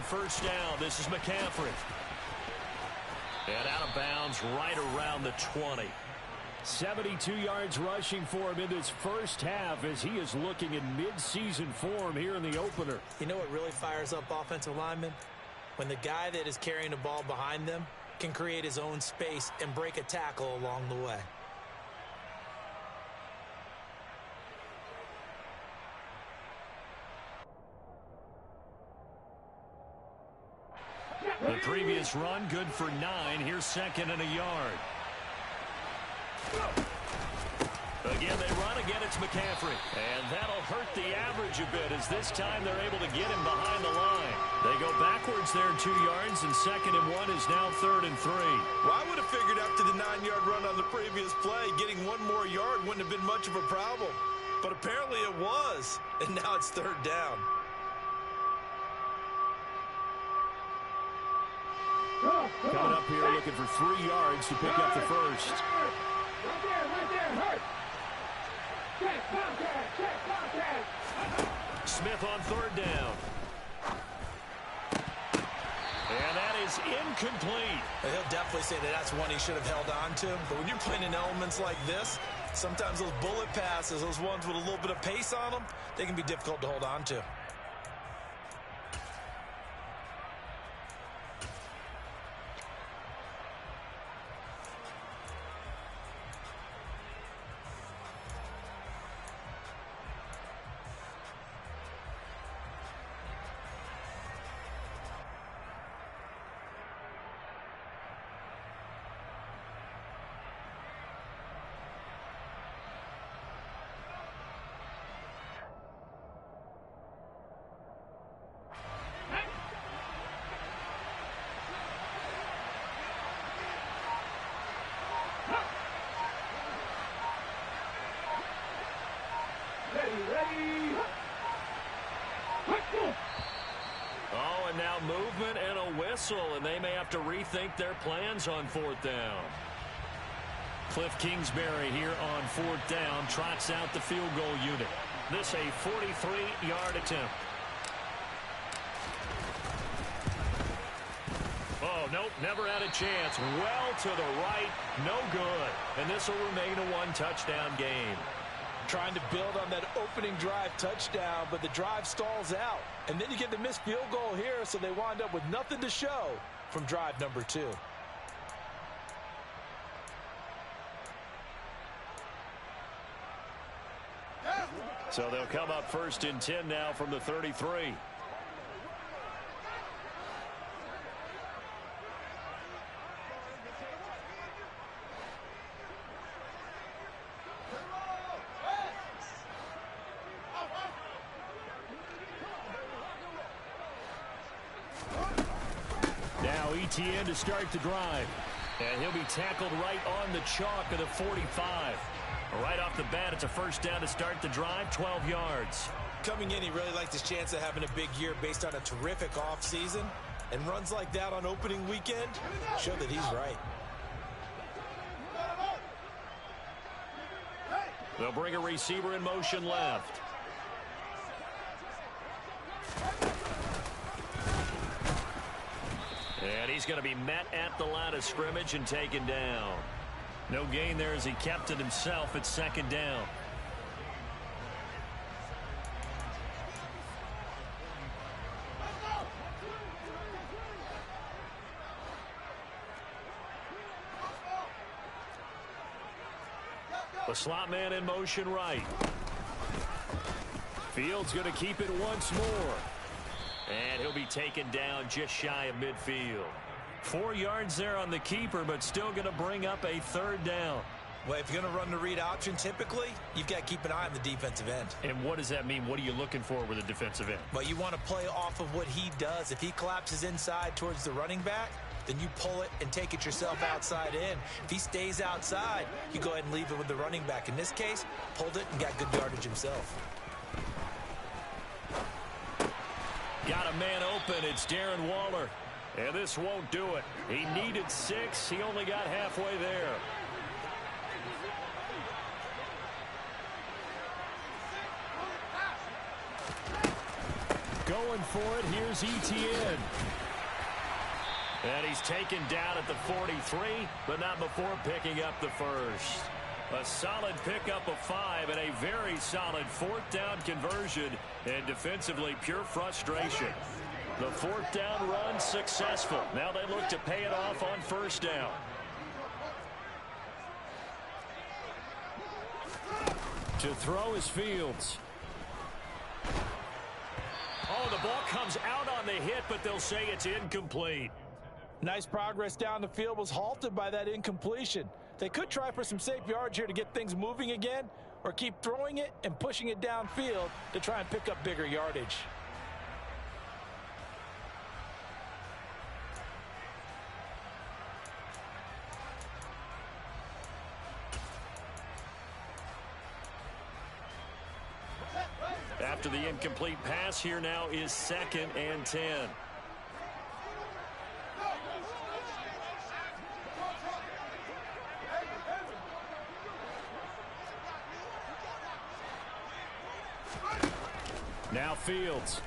first down. This is McCaffrey. And out of bounds right around the 20. 72 yards rushing for him in this first half as he is looking in mid-season form here in the opener. You know what really fires up offensive linemen? When the guy that is carrying the ball behind them can create his own space and break a tackle along the way. The previous run, good for 9. Here's second and a yard. Again, they run. Again, it's McCaffrey. And that'll hurt the average a bit as this time they're able to get him behind the line. They go backwards there 2 yards, and second and 1 is now third and 3. Well, I would have figured after the 9-yard run on the previous play, getting one more yard wouldn't have been much of a problem. But apparently it was, and now it's third down. Coming up here looking for 3 yards to pick up the first. Right there, hurt. Smith on third down. And that is incomplete. He'll definitely say that that's one he should have held on to. But when you're playing in elements like this, sometimes those bullet passes, those ones with a little bit of pace on them, they can be difficult to hold on to. Oh, and now movement and a whistle, and they may have to rethink their plans on fourth down. Cliff Kingsbury here on fourth down trots out the field goal unit. This a 43-yard attempt. Oh, nope, never had a chance. Well to the right, no good. And this will remain a one-touchdown game. Trying to build on that opening drive touchdown, but the drive stalls out. And then you get the missed field goal here, so they wind up with nothing to show from drive number 2. So they'll come up first and 10 now from the 33. Now ETN to start the drive. And he'll be tackled right on the chalk of the 45. Right off the bat, it's a first down to start the drive, 12 yards. Coming in, he really liked his chance of having a big year based on a terrific offseason. And runs like that on opening weekend show that he's right. They'll bring a receiver in motion left. And he's going to be met at the line of scrimmage and taken down. No gain there as he kept it himself at second down. The slot man in motion right. Fields going to keep it once more. And he'll be taken down just shy of midfield. 4 yards there on the keeper, but still going to bring up a third down. Well, if you're going to run the read option, typically, you've got to keep an eye on the defensive end. And what does that mean? What are you looking for with a defensive end? Well, you want to play off of what he does. If he collapses inside towards the running back, then you pull it and take it yourself outside in. If he stays outside, you go ahead and leave it with the running back. In this case, pulled it and got good yardage himself. Got a man open. It's Darren Waller. And this won't do it. He needed 6. He only got halfway there. Going for it. Here's Etienne. And he's taken down at the 43, but not before picking up the first. A solid pickup of 5 and a very solid fourth down conversion, and defensively pure frustration. The fourth down run successful. Now they look to pay it off on first down. To throw is Fields. Oh, the ball comes out on the hit, but they'll say it's incomplete. Nice progress down the field was halted by that incompletion. They could try for some safe yards here to get things moving again, or keep throwing it and pushing it downfield to try and pick up bigger yardage. After the incomplete pass, here now is 2nd and 10. Now Fields.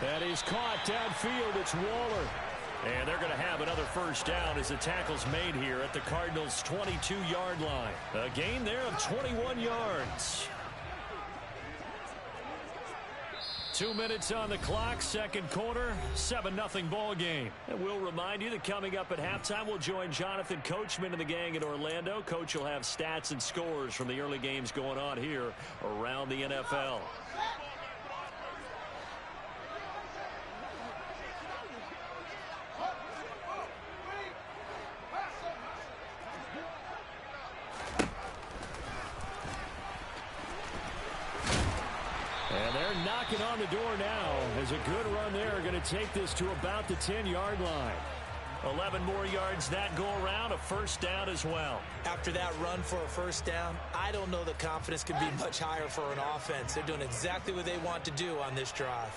That is caught downfield. It's Waller. And they're going to have another first down as the tackle's made here at the Cardinals' 22-yard line. A gain there of 21 yards. 2 minutes on the clock, second quarter, 7-0 ball game. And we'll remind you that coming up at halftime, we'll join Jonathan Coachman and the gang in Orlando. Coach will have stats and scores from the early games going on here around the NFL. Knocking on the door now as a good run there. Going to take this to about the 10-yard line. 11 more yards that go around, a first down as well. After that run for a first down, I don't know that confidence can be much higher for an offense. They're doing exactly what they want to do on this drive.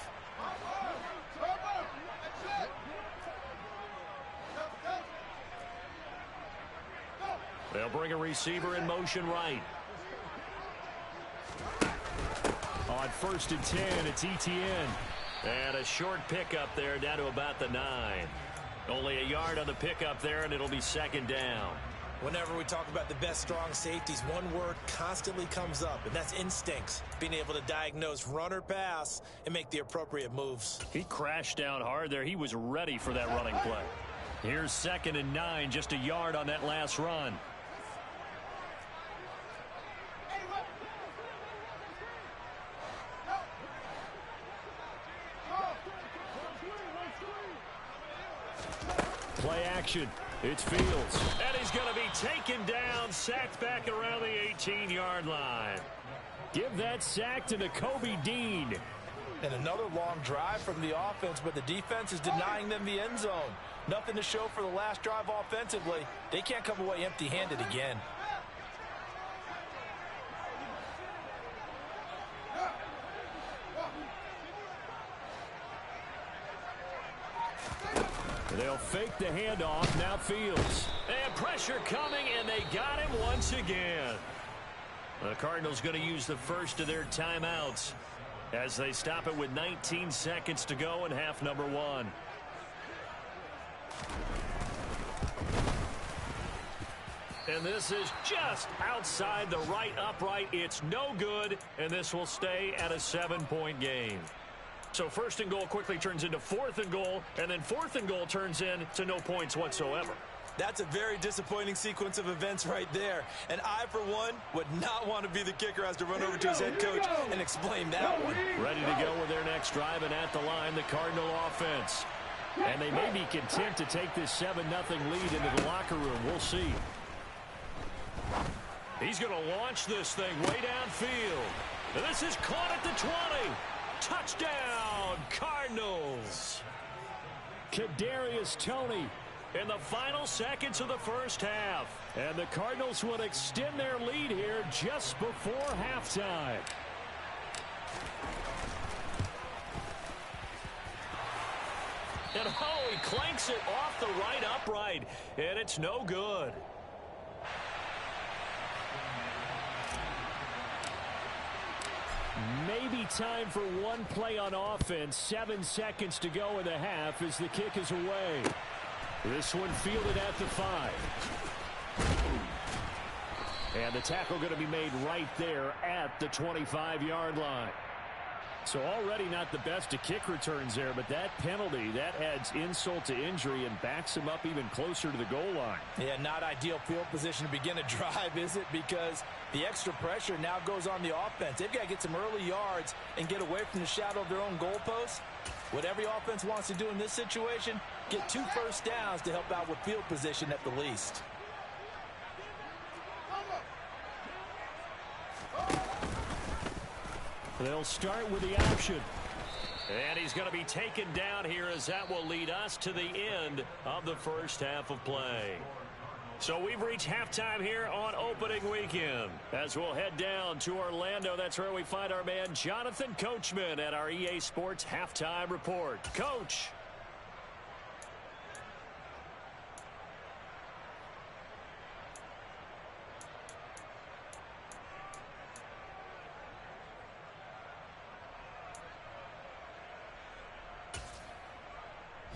They'll bring a receiver in motion right. On 1st and 10, it's Etienne. And a short pickup there down to about the 9. Only a yard on the pickup there, and it'll be 2nd down. Whenever we talk about the best strong safeties, one word constantly comes up, and that's instincts. Being able to diagnose run or pass and make the appropriate moves. He crashed down hard there. He was ready for that running play. Here's 2nd and 9, just a yard on that last run. Play action. It's Fields. And he's going to be taken down, sacked back around the 18-yard line. Give that sack to Nakobe Dean. And another long drive from the offense, but the defense is denying them the end zone. Nothing to show for the last drive offensively. They can't come away empty-handed again. They'll fake the handoff. Now Fields. And pressure coming, and they got him once again. The Cardinals going to use the first of their timeouts as they stop it with 19 seconds to go in half number 1. And this is just outside the right upright. It's no good, and this will stay at a 7-point game. So 1st and goal quickly turns into 4th and goal, and then 4th and goal turns into no points whatsoever. That's a very disappointing sequence of events right there. And I, for one, would not want to be the kicker as to run over to his head coach and explain that one. Ready to go with their next drive, and at the line, the Cardinal offense. And they may be content to take this 7-0 lead into the locker room. We'll see. He's going to launch this thing way downfield. And this is caught at the 20. Touchdown, Cardinals. Kadarius Toney in the final seconds of the first half. And the Cardinals will extend their lead here just before halftime. And oh, he clanks it off the right upright. And it's no good. Maybe time for one play on offense. 7 seconds to go in the half as the kick is away. This one fielded at the 5. And the tackle going to be made right there at the 25-yard line. So already not the best of kick returns there, but that penalty, that adds insult to injury and backs him up even closer to the goal line. Yeah, not ideal field position to begin a drive, is it? Because the extra pressure now goes on the offense. They've got to get some early yards and get away from the shadow of their own goalposts. What every offense wants to do in this situation, get 2 first downs to help out with field position at the least. They'll start with the option. And he's going to be taken down here as that will lead us to the end of the first half of play. So we've reached halftime here on opening weekend. As we'll head down to Orlando, that's where we find our man Jonathan Coachman at our EA Sports Halftime Report. Coach.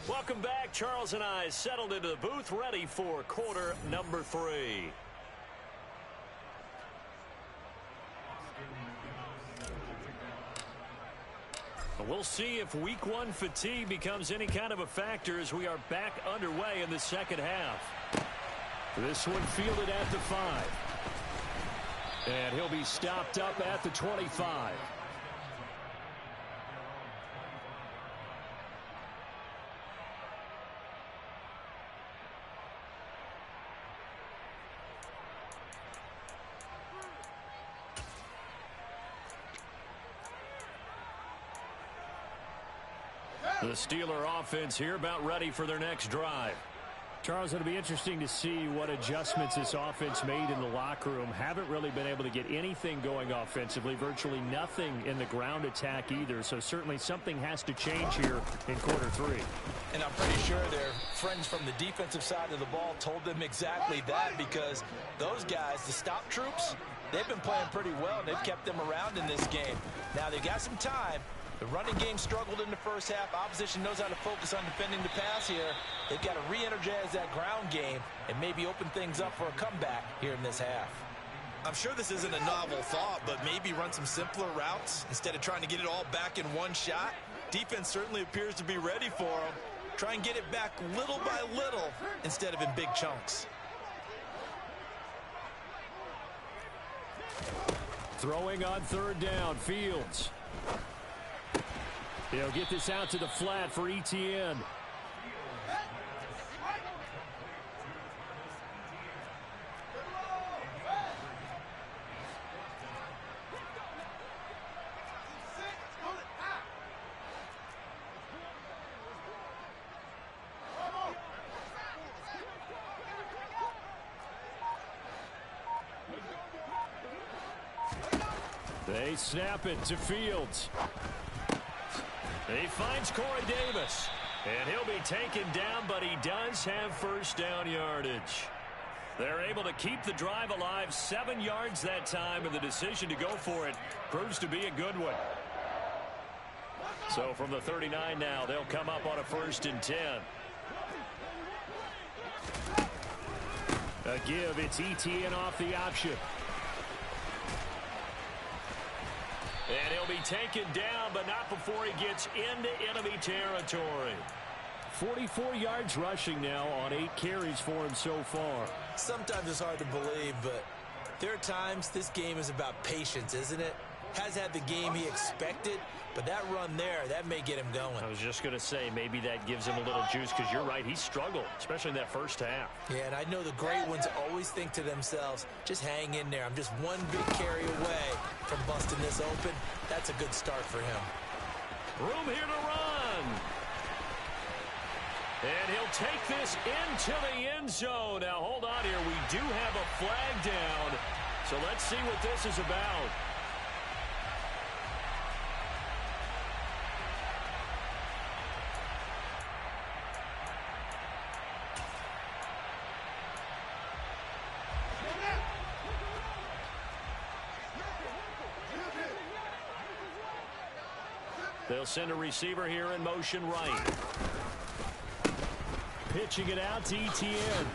Welcome back. Charles and I settled into the booth, ready for quarter number 3. We'll see if week 1 fatigue becomes any kind of a factor as we are back underway in the second half. This one fielded at the 5. And he'll be stopped up at the 25. The Steeler offense here about ready for their next drive. Charles, it'll be interesting to see what adjustments this offense made in the locker room. Haven't really been able to get anything going offensively, virtually nothing in the ground attack either. So certainly something has to change here in quarter 3. And I'm pretty sure their friends from the defensive side of the ball told them exactly that, because those guys, the stop troops, they've been playing pretty well, and they've kept them around in this game. Now they've got some time. The running game struggled in the first half. Opposition knows how to focus on defending the pass here. They've got to re-energize that ground game and maybe open things up for a comeback here in this half. I'm sure this isn't a novel thought, but maybe run some simpler routes instead of trying to get it all back in one shot. Defense certainly appears to be ready for them. Try and get it back little by little instead of in big chunks. Throwing on third down, Fields. They'll get this out to the flat for Etienne. They snap it to Fields. He finds Corey Davis. And he'll be taken down, but he does have first down yardage. They're able to keep the drive alive, 7 yards that time, and the decision to go for it proves to be a good one. So from the 39 now, they'll come up on a 1st and 10. A give, it's Etienne off the option. And he'll be taken down, but not before he gets into enemy territory. 44 yards rushing now on 8 carries for him so far. Sometimes it's hard to believe, but there are times this game is about patience, isn't it? Has had the game he expected, but that run there, that may get him going. I was just going to say, maybe that gives him a little juice, because you're right, he struggled, especially in that first half. Yeah, and I know the great ones always think to themselves, just hang in there. I'm just one big carry away from busting this open. That's a good start for him. Room here to run. And he'll take this into the end zone. Now, hold on here. We do have a flag down. So let's see what this is about. They'll send a receiver here in motion right. Pitching it out to Etienne.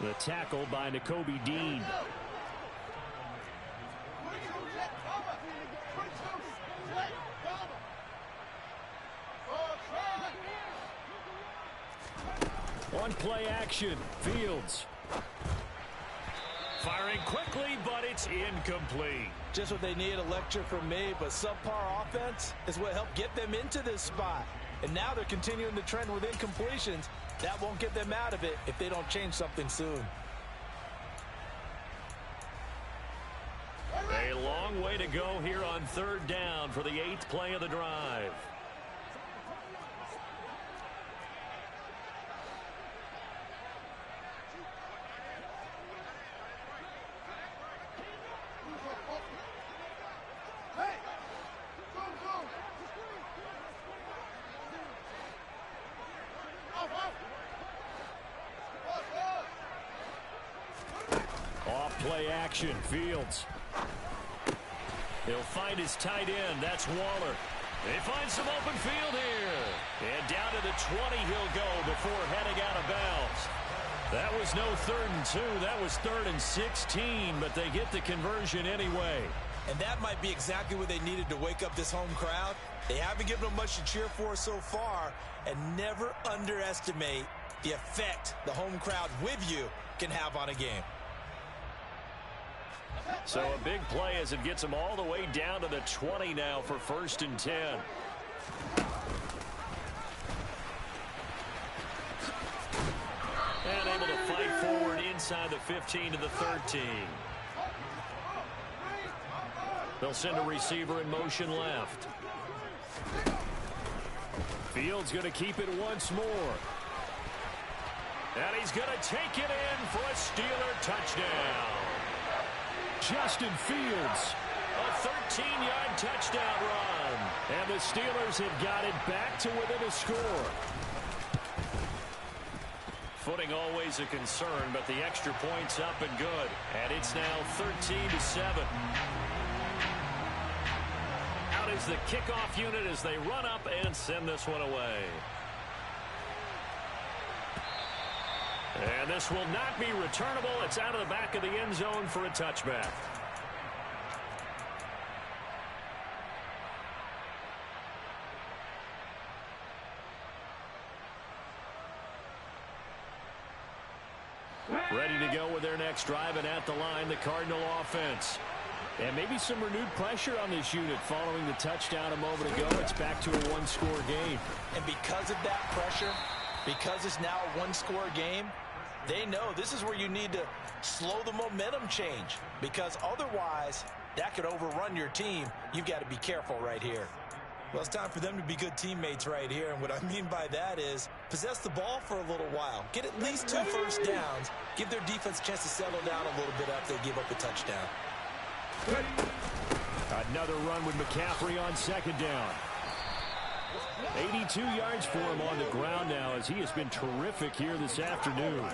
The tackle by Nakobe Dean. On play action, Fields. Firing quickly, but it's incomplete. Just what they need, a lecture from me, but subpar offense is what helped get them into this spot. And now they're continuing the trend with incompletions. That won't get them out of it if they don't change something soon. A long way to go here on third down for the 8th play of the drive. Play action, Fields. He'll find his tight end. That's Waller. They find some open field here. And down to the 20 he'll go before heading out of bounds. That was no 3rd and 2. That was 3rd and 16, but they get the conversion anyway. And that might be exactly what they needed to wake up this home crowd. They haven't given them much to cheer for so far, and never underestimate the effect the home crowd with you can have on a game. So a big play as it gets them all the way down to the 20 now for 1st and 10. And able to fight forward inside the 15 to the 13. They'll send a receiver in motion left. Fields going to keep it once more. And he's going to take it in for a Steeler touchdown. Justin Fields, a 13-yard touchdown run. And the Steelers have got it back to within a score. Footing always a concern, but the extra point's up and good. And it's now 13-7. Out is the kickoff unit as they run up and send this one away. And this will not be returnable. It's out of the back of the end zone for a touchback. Ready to go with their next drive, and at the line, the Cardinal offense. And maybe some renewed pressure on this unit following the touchdown a moment ago. It's back to a one-score game. And because of that pressure, because it's now a one-score game, they know this is where you need to slow the momentum change, because otherwise that could overrun your team. You've got to be careful right here. Well, it's time for them to be good teammates right here, and what I mean by that is possess the ball for a little while. Get at least 2 first downs. Give their defense a chance to settle down a little bit after they give up a touchdown. Another run with McCaffrey on 2nd down. 82 yards for him on the ground now, as he has been terrific here this afternoon.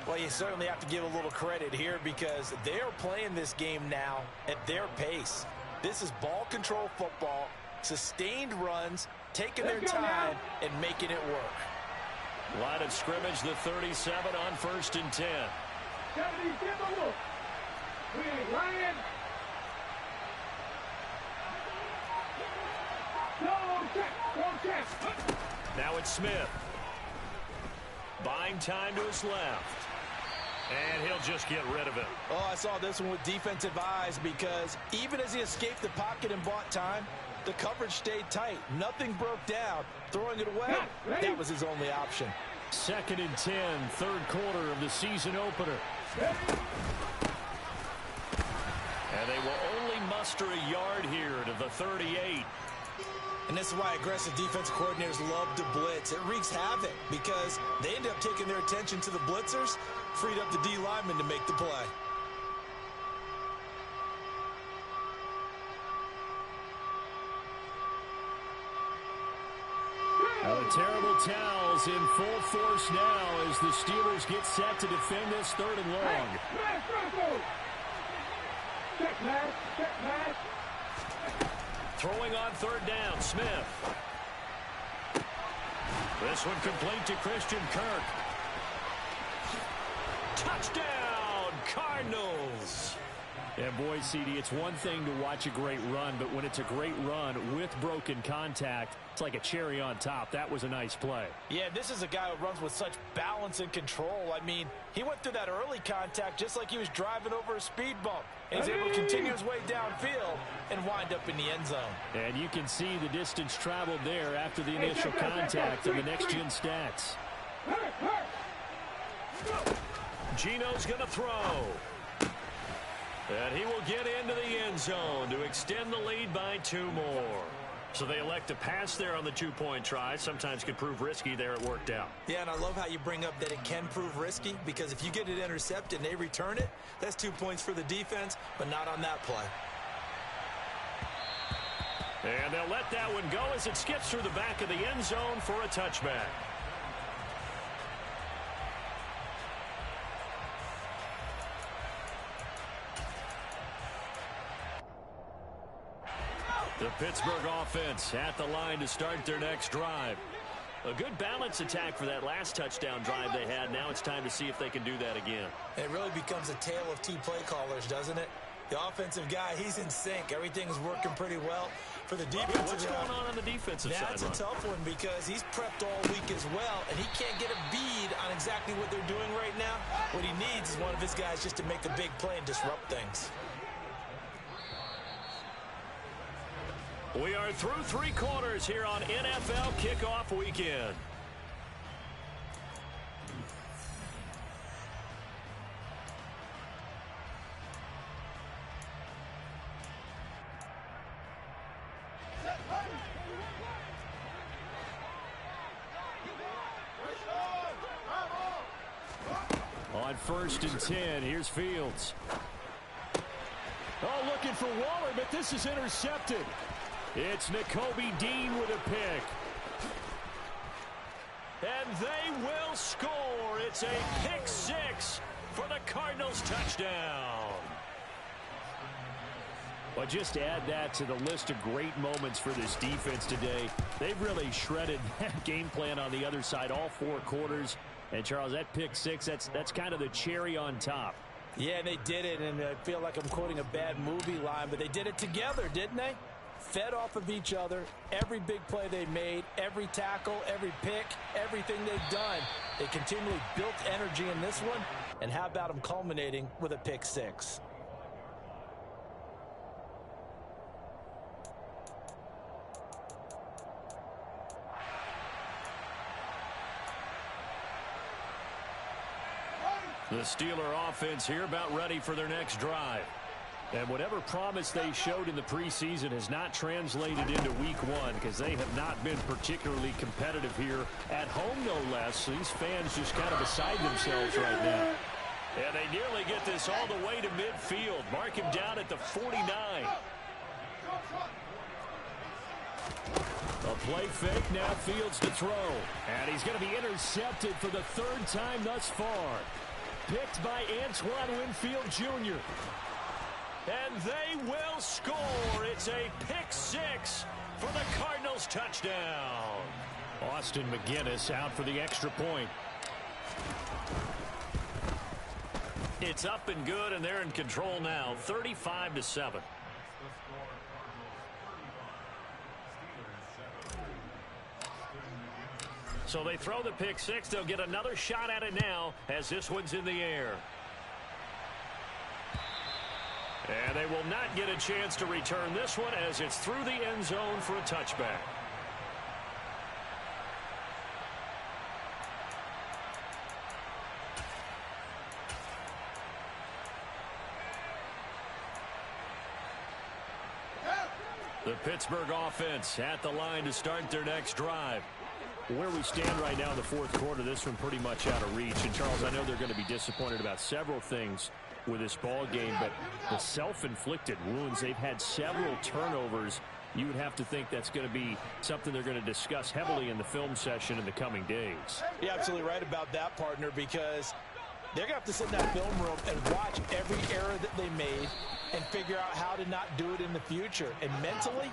Well, you certainly have to give a little credit here, because they're playing this game now at their pace. This is ball control football, sustained runs, taking their time and making it work. Line of scrimmage, the 37 on 1st and 10. We ain't lying. Now it's Smith. Buying time to his left. And he'll just get rid of it. Oh, I saw this one with defensive eyes, because even as he escaped the pocket and bought time, the coverage stayed tight. Nothing broke down. Throwing it away, that was his only option. 2nd and 10, 3rd quarter of the season opener. And they will only muster a yard here to the 38. And this is why aggressive defensive coordinators love to blitz. It wreaks havoc, because they end up taking their attention to the blitzers, freed up the D lineman to make the play. The terrible towels in full force now as the Steelers get set to defend this 3rd and long. Throwing on third down, Smith. This one complete to Christian Kirk. Touchdown, Cardinals. And boy, CD, it's one thing to watch a great run, but when it's a great run with broken contact, it's like a cherry on top. That was a nice play. Yeah, this is a guy who runs with such balance and control. I mean, he went through that early contact just like he was driving over a speed bump. And he's able to continue his way downfield and wind up in the end zone. And you can see the distance traveled there after the initial contact in the next-gen stats. Gino's going to throw. And he will get into the end zone to extend the lead by 2 more. So they elect to pass there on the 2-point try. Sometimes can prove risky there. It worked out. Yeah, and I love how you bring up that it can prove risky, because if you get it intercepted and they return it, that's 2 points for the defense, but not on that play. And they'll let that one go as it skips through the back of the end zone for a touchback. The Pittsburgh offense at the line to start their next drive. A good balance attack for that last touchdown drive they had. Now it's time to see if they can do that again. It really becomes a tale of 2 play callers, doesn't it? The offensive guy, he's in sync. Everything's working pretty well. For the defensive What's going on the defensive side? That's a tough one, because he's prepped all week as well, and he can't get a bead on exactly what they're doing right now. What he needs is one of his guys just to make a big play and disrupt things. We are through 3 quarters here on NFL Kickoff Weekend. On 1st and 10, here's Fields. Oh, looking for Waller, but this is intercepted. It's Nakobe Dean with a pick. And they will score. It's a pick 6 for the Cardinals touchdown. Well, just add that to the list of great moments for this defense today. They've really shredded that game plan on the other side all 4 quarters. And, Charles, that pick 6, that's kind of the cherry on top. Yeah, they did it, and I feel like I'm quoting a bad movie line, but they did it together, didn't they? Fed off of each other, every big play they made, every tackle, every pick, everything they've done. They continually built energy in this one, and how about them culminating with a pick 6? The Steeler offense here about ready for their next drive. And whatever promise they showed in the preseason has not translated into week 1, because they have not been particularly competitive here at home, no less. So these fans just kind of beside themselves right now. And they nearly get this all the way to midfield. Mark him down at the 49. A play fake, now Fields to throw. And he's going to be intercepted for the 3rd time thus far. Picked by Antoine Winfield Jr. And they will score. It's a pick 6 for the Cardinals touchdown. Austin McGinnis out for the extra point. It's up and good, and they're in control now, 35-7. So they throw the pick 6. They'll get another shot at it now as this one's in the air. And they will not get a chance to return this one as it's through the end zone for a touchback. The Pittsburgh offense at the line to start their next drive. Where we stand right now in the 4th quarter, this one pretty much out of reach. And, Charles, I know they're going to be disappointed about several things with this ball game, but the self-inflicted wounds, they've had several turnovers. You would have to think that's going to be something they're going to discuss heavily in the film session in the coming days. You're absolutely right about that, partner, because they're going to have to sit in that film room and watch every error that they made and figure out how to not do it in the future. And mentally,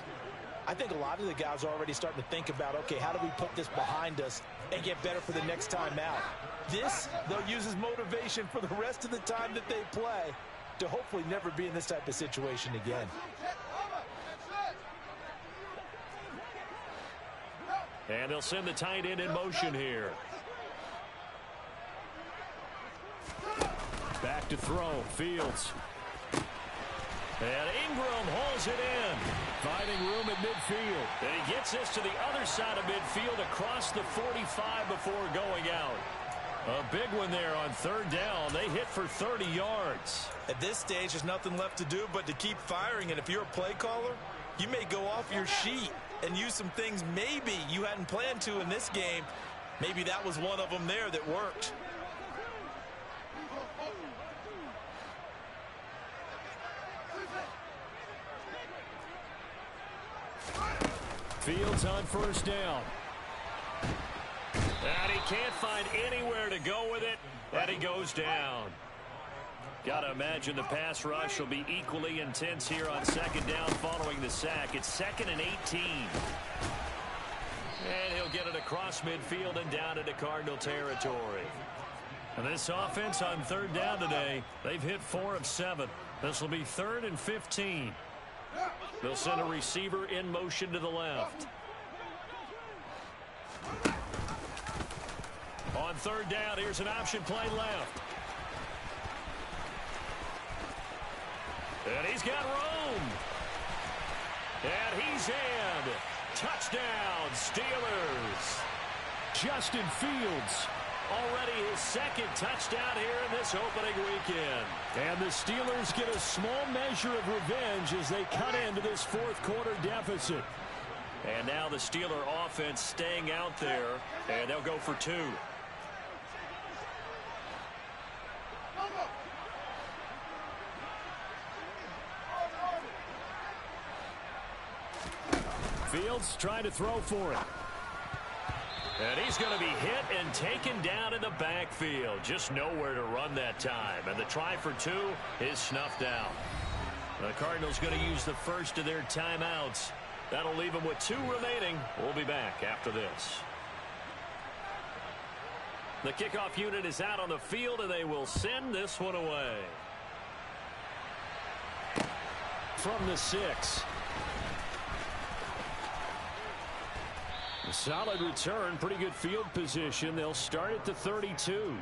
I think a lot of the guys are already starting to think about, okay, how do we put this behind us and get better for the next time out? This, they'll use as motivation for the rest of the time that they play to hopefully never be in this type of situation again. And they'll send the tight end in motion here. Back to throw. Fields. And Ingram hauls it in. Finding room at midfield. And he gets this to the other side of midfield across the 45 before going out. A big one there on third down. They hit for 30 yards. At this stage, there's nothing left to do but to keep firing. And if you're a play caller, you may go off your sheet and use some things maybe you hadn't planned to in this game. Maybe that was one of them there that worked. Fields on first down. And he can't find anywhere to go with it, and he goes down. Got to imagine the pass rush will be equally intense here on second down following the sack. It's 2nd and 18. And he'll get it across midfield and down into Cardinal territory. And this offense on third down today, they've hit 4 of 7. This will be 3rd and 15. They'll send a receiver in motion to the left. On third down, here's an option play left. And he's got room. And he's in. Touchdown, Steelers. Justin Fields. Already his 2nd touchdown here in this opening weekend. And the Steelers get a small measure of revenge as they cut into this 4th quarter deficit. And now the Steeler offense staying out there, and they'll go for 2. Fields trying to throw for it. And he's going to be hit and taken down in the backfield. Just nowhere to run that time. And the try for 2 is snuffed out. The Cardinals going to use the first of their timeouts. That'll leave them with 2 remaining. We'll be back after this. The kickoff unit is out on the field, and they will send this one away. From the 6. A solid return, pretty good field position. They'll start at the 32.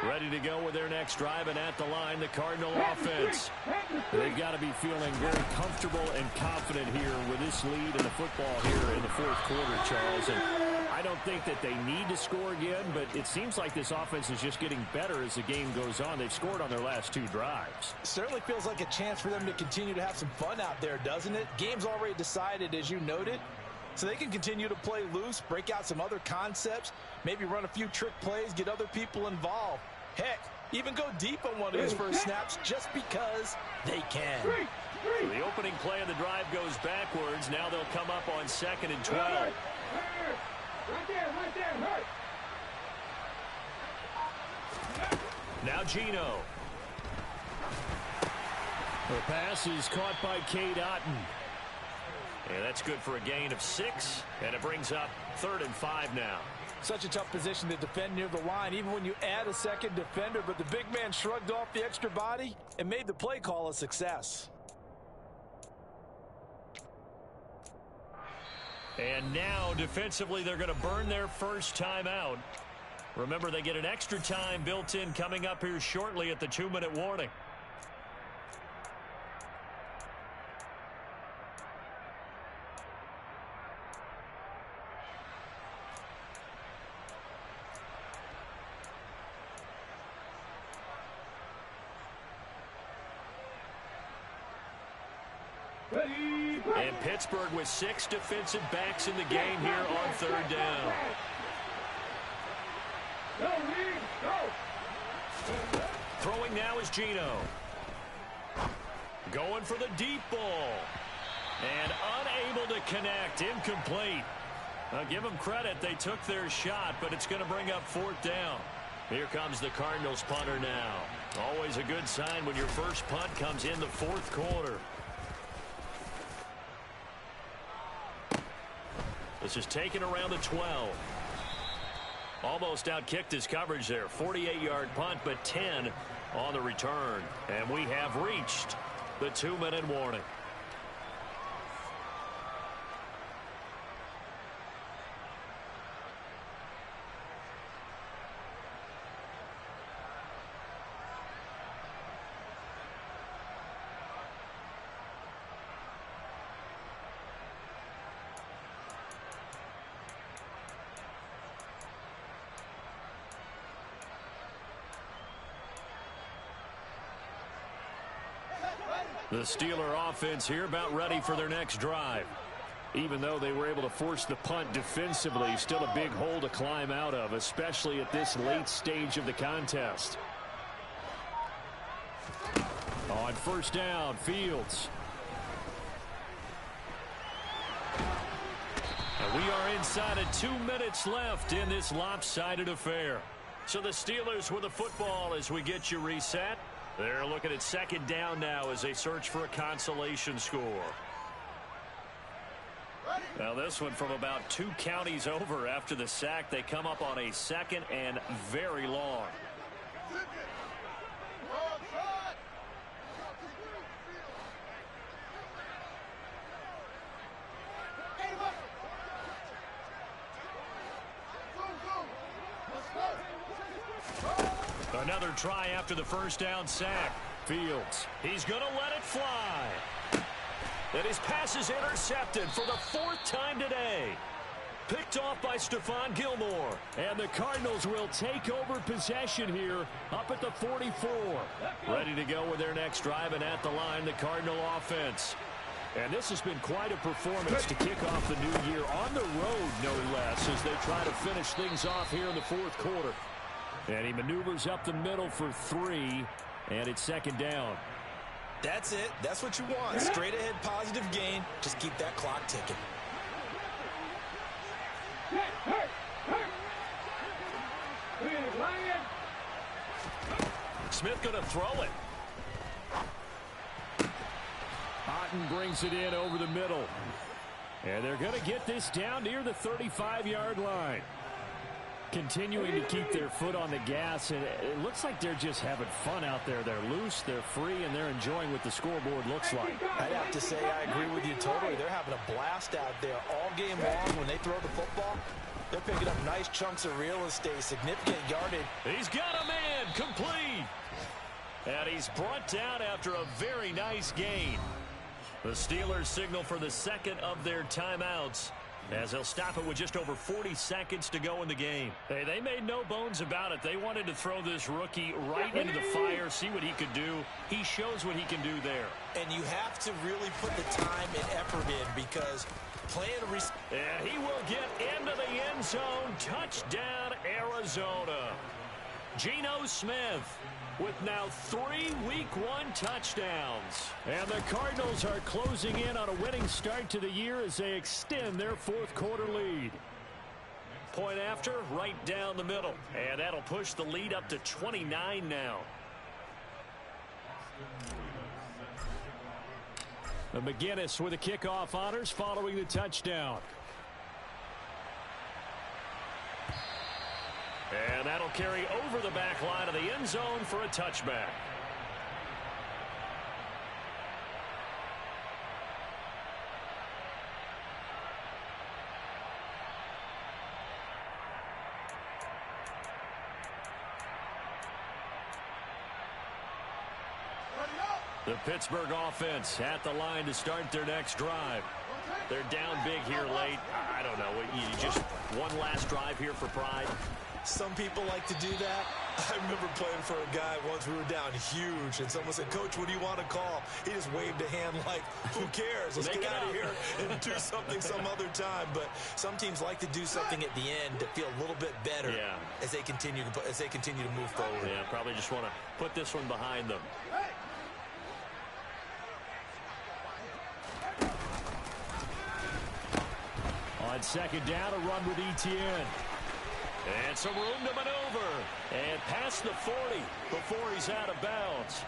Ready to go with their next drive, and at the line, the Cardinal offense. They've got to be feeling very comfortable and confident here with this lead in the football here in the 4th quarter, Charles. And I don't think that they need to score again, but it seems like this offense is just getting better as the game goes on. They've scored on their last 2 drives. Certainly feels like a chance for them to continue to have some fun out there, doesn't it? Game's already decided, as you noted. So they can continue to play loose, break out some other concepts, maybe run a few trick plays, get other people involved. Heck, even go deep on one of these first snaps just because they can. So the opening play of the drive goes backwards. Now they'll come up on 2nd and 12. Right there. Now Geno. The pass is caught by Cade Otton. And that's good for a gain of 6, and it brings up 3rd and 5 now. Such a tough position to defend near the line, even when you add a second defender, but the big man shrugged off the extra body and made the play call a success. And now, defensively, they're going to burn their first time out. Remember, they get an extra time built in coming up here shortly at the 2-minute warning. And Pittsburgh with 6 defensive backs in the game here on 3rd down. Throwing now is Geno. Going for the deep ball. And unable to connect. Incomplete. Now, give them credit. They took their shot, but it's going to bring up 4th down. Here comes the Cardinals punter now. Always a good sign when your first punt comes in the 4th quarter. This is taken around the 12. Almost outkicked his coverage there. 48-yard punt, but 10 on the return. And we have reached the 2-minute warning. The Steeler offense here about ready for their next drive. Even though they were able to force the punt defensively, still a big hole to climb out of, especially at this late stage of the contest. On 1st down, Fields. And we are inside of 2 minutes left in this lopsided affair. So the Steelers with the football as we get you reset. They're looking at 2nd down now as they search for a consolation score. Now this one from about 2 counties over after the sack. They come up on a 2nd and very long. Another try after the 1st down sack. Fields. He's going to let it fly. And his pass is intercepted for the 4th time today. Picked off by Stephon Gilmore. And the Cardinals will take over possession here up at the 44. Ready to go with their next drive, and at the line, the Cardinal offense. And this has been quite a performance to kick off the new year on the road, no less, as they try to finish things off here in the 4th quarter. And he maneuvers up the middle for 3, and it's 2nd down. That's it. That's what you want. Straight ahead positive gain. Just keep that clock ticking. Smith going to throw it. Otten brings it in over the middle. And they're going to get this down near the 35-yard line. Continuing to keep their foot on the gas, and it looks like they're just having fun out there. They're loose, they're free, and they're enjoying what the scoreboard looks like. I'd have to say I agree with you totally. They're having a blast out there all game long. When they throw the football, they're picking up nice chunks of real estate, significant yardage. He's got a man, complete. And he's brought down after a very nice gain. The Steelers signal for the 2nd of their timeouts, as they'll stop it with just over 40 seconds to go in the game. Hey, they made no bones about it. They wanted to throw this rookie right into the fire, see what he could do. He shows what he can do there. And you have to really put the time and effort in, because playing and he will get into the end zone. Touchdown, Arizona. Geno Smith with now 3 Week 1 touchdowns. And the Cardinals are closing in on a winning start to the year as they extend their 4th quarter lead. Point after, right down the middle. And that'll push the lead up to 29 now. The McGinnis with the kickoff honors following the touchdown. And that'll carry over the back line of the end zone for a touchback. The Pittsburgh offense at the line to start their next drive. They're down big here late. I don't know. You just one last drive here for pride. Some people like to do that. I remember playing for a guy once. We were down huge, and someone said, "Coach, what do you want to call?" He just waved a hand like, "Who cares? Let's get out of here and do something some other time." But some teams like to do something at the end to feel a little bit better as they continue to move forward. Yeah, probably just want to put this one behind them. On second down, a run with Etienne. And some room to maneuver. And past the 40 before he's out of bounds.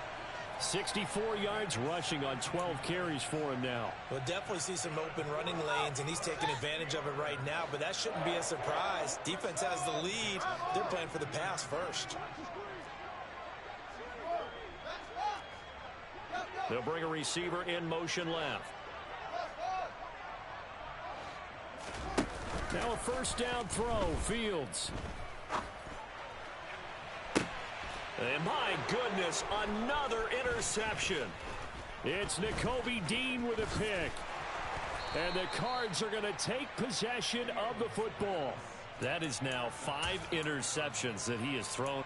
64 yards rushing on 12 carries for him now. We'll definitely see some open running lanes, and he's taking advantage of it right now, but that shouldn't be a surprise. Defense has the lead. They're playing for the pass first. They'll bring a receiver in motion left. Now a first down throw, Fields. And my goodness, another interception. It's Nakobe Dean with a pick. And the Cards are going to take possession of the football. That is now 5 interceptions that he has thrown.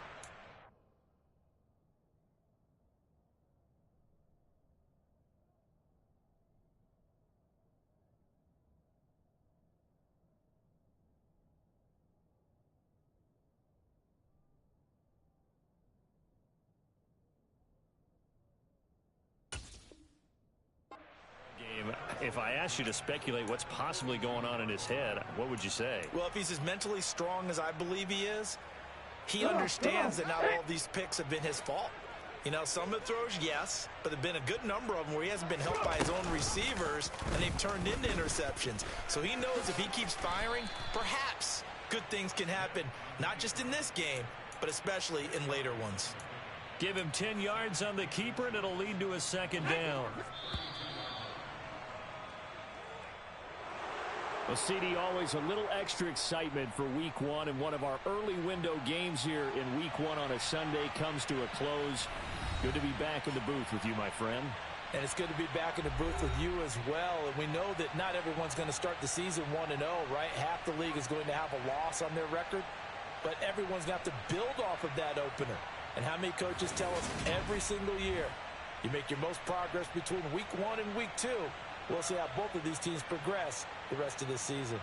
If I asked you to speculate what's possibly going on in his head, what would you say? Well, if he's as mentally strong as I believe he is, he understands that not all of these picks have been his fault. You know, some of the throws, yes, but there have been a good number of them where he hasn't been helped by his own receivers, and they've turned into interceptions. So he knows if he keeps firing, perhaps good things can happen, not just in this game, but especially in later ones. Give him 10 yards on the keeper, and it'll lead to a second down. Well, CD, always a little extra excitement for Week 1, and one of our early window games here in Week 1 on a Sunday comes to a close. Good to be back in the booth with you, my friend. And it's good to be back in the booth with you as well. And we know that not everyone's going to start the season 1-0, right? Half the league is going to have a loss on their record, but everyone's going to have to build off of that opener. And how many coaches tell us every single year, you make your most progress between Week 1 and Week 2. We'll see how both of these teams progress the rest of this season.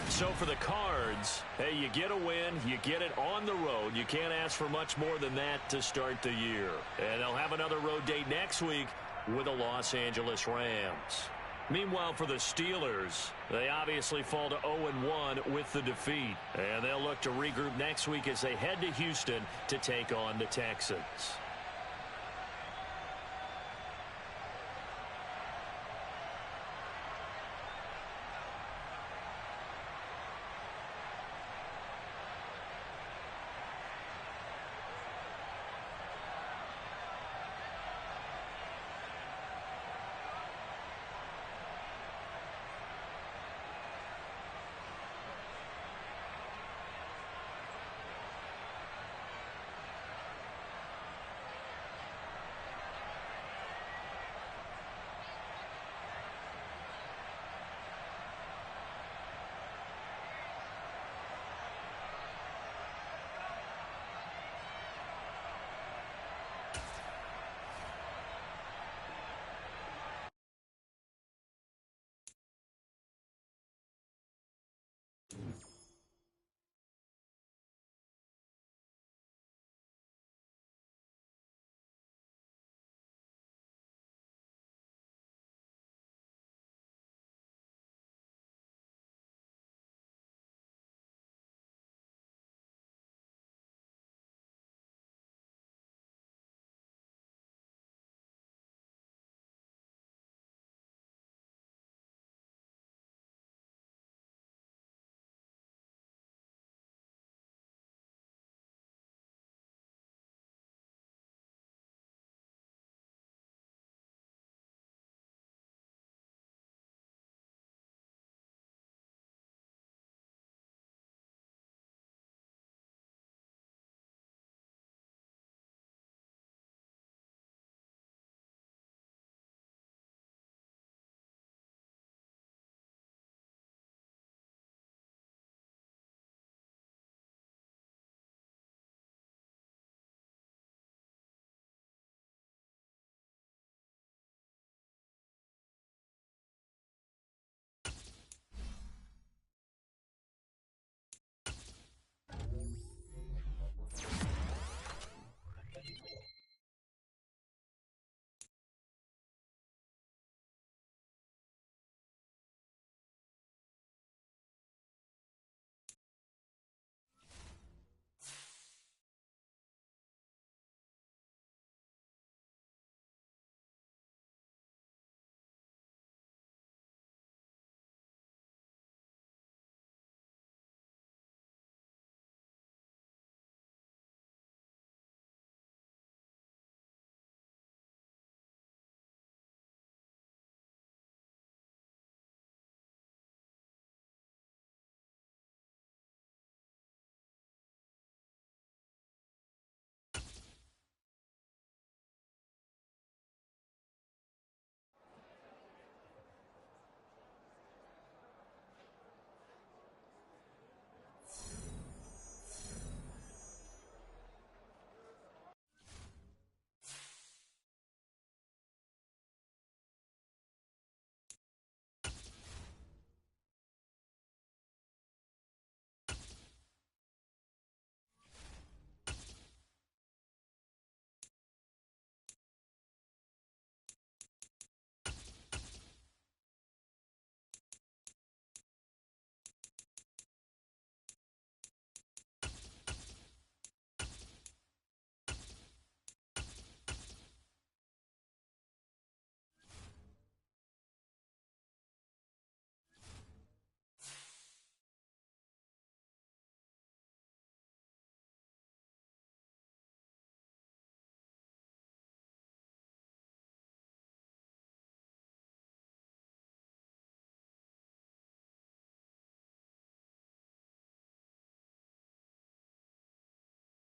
So for the Cards, hey, you get a win, you get it on the road. You can't ask for much more than that to start the year. And they'll have another road date next week with the Los Angeles Rams. Meanwhile, for the Steelers, they obviously fall to 0-1 with the defeat. And they'll look to regroup next week as they head to Houston to take on the Texans.